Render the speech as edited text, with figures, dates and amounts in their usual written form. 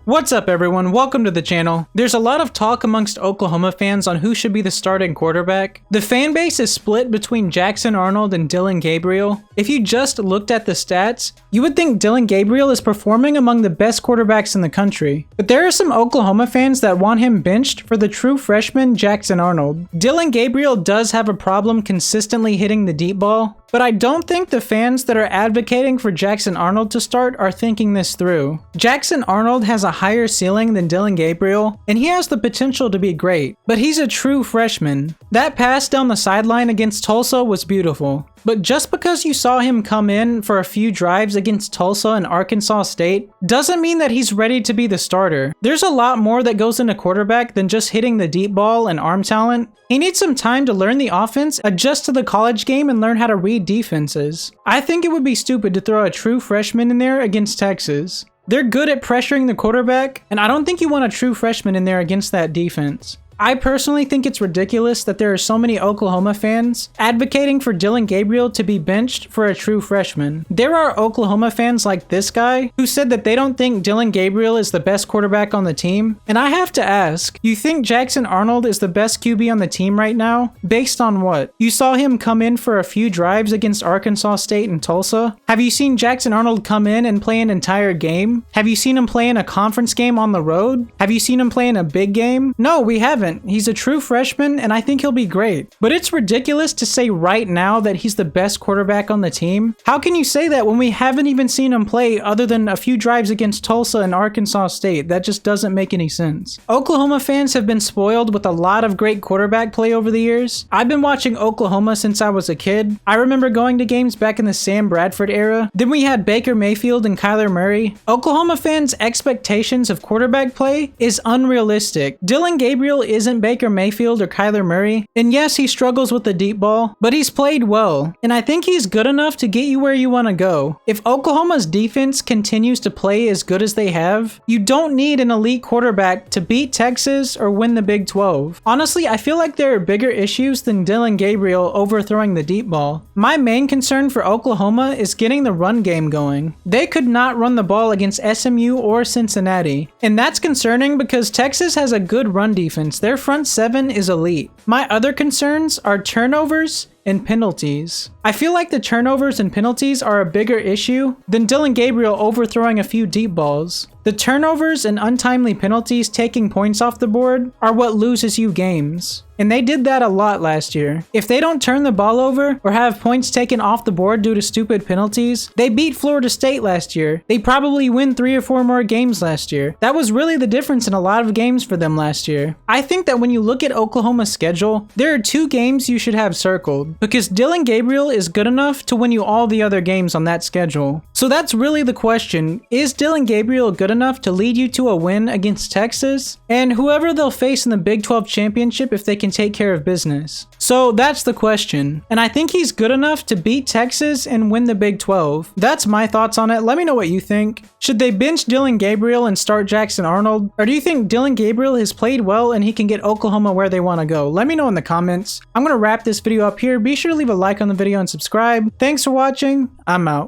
What's up everyone, welcome to the channel. There's a lot of talk amongst Oklahoma fans on who should be the starting quarterback. The fan base is split between Jackson Arnold and Dillon Gabriel. If you just looked at the stats, you would think Dillon Gabriel is performing among the best quarterbacks in the country. But there are some Oklahoma fans that want him benched for the true freshman Jackson Arnold. Dillon Gabriel does have a problem consistently hitting the deep ball, but I don't think the fans that are advocating for Jackson Arnold to start are thinking this through. Jackson Arnold has a higher ceiling than Dillon Gabriel, and he has the potential to be great, but he's a true freshman. That pass down the sideline against Tulsa was beautiful. But just because you saw him come in for a few drives against Tulsa and Arkansas State doesn't mean that he's ready to be the starter. There's a lot more that goes into quarterback than just hitting the deep ball and arm talent. He needs some time to learn the offense, adjust to the college game, and learn how to read defenses. I think it would be stupid to throw a true freshman in there against Texas. They're good at pressuring the quarterback, and I don't think you want a true freshman in there against that defense. I personally think it's ridiculous that there are so many Oklahoma fans advocating for Dillon Gabriel to be benched for a true freshman. There are Oklahoma fans like this guy who said that they don't think Dillon Gabriel is the best quarterback on the team. And I have to ask, you think Jackson Arnold is the best QB on the team right now? Based on what? You saw him come in for a few drives against Arkansas State and Tulsa? Have you seen Jackson Arnold come in and play an entire game? Have you seen him play in a conference game on the road? Have you seen him play in a big game? No, we haven't. He's a true freshman, and I think he'll be great. But it's ridiculous to say right now that he's the best quarterback on the team. How can you say that when we haven't even seen him play other than a few drives against Tulsa and Arkansas State? That just doesn't make any sense. Oklahoma fans have been spoiled with a lot of great quarterback play over the years. I've been watching Oklahoma since I was a kid. I remember going to games back in the Sam Bradford era. Then we had Baker Mayfield and Kyler Murray. Oklahoma fans' expectations of quarterback play is unrealistic. Dillon Gabriel isn't Baker Mayfield or Kyler Murray, and yes, he struggles with the deep ball, but he's played well, and I think he's good enough to get you where you want to go. If Oklahoma's defense continues to play as good as they have, you don't need an elite quarterback to beat Texas or win the Big 12. Honestly, I feel like there are bigger issues than Dillon Gabriel overthrowing the deep ball. My main concern for Oklahoma is getting the run game going. They could not run the ball against SMU or Cincinnati, and that's concerning because Texas has a good run defense. Their front seven is elite. My other concerns are turnovers and penalties. I feel like the turnovers and penalties are a bigger issue than Dillon Gabriel overthrowing a few deep balls. The turnovers and untimely penalties taking points off the board are what loses you games. And they did that a lot last year. If they don't turn the ball over or have points taken off the board due to stupid penalties, they beat Florida State last year. They probably win 3 or 4 more games last year. That was really the difference in a lot of games for them last year. I think that when you look at Oklahoma's schedule, there are 2 games you should have circled, because Dillon Gabriel is good enough to win you all the other games on that schedule. So that's really the question. Is Dillon Gabriel good enough to lead you to a win against Texas and whoever they'll face in the Big 12 championship if they can take care of business? So that's the question, and I think he's good enough to beat Texas and win the Big 12. That's my thoughts on it. Let me know what you think. Should they bench Dillon Gabriel and start Jackson Arnold? Or do you think Dillon Gabriel has played well and he can get Oklahoma where they want to go? Let me know in the comments. I'm going to wrap this video up here. Be sure to leave a like on the video and subscribe. Thanks for watching. I'm out.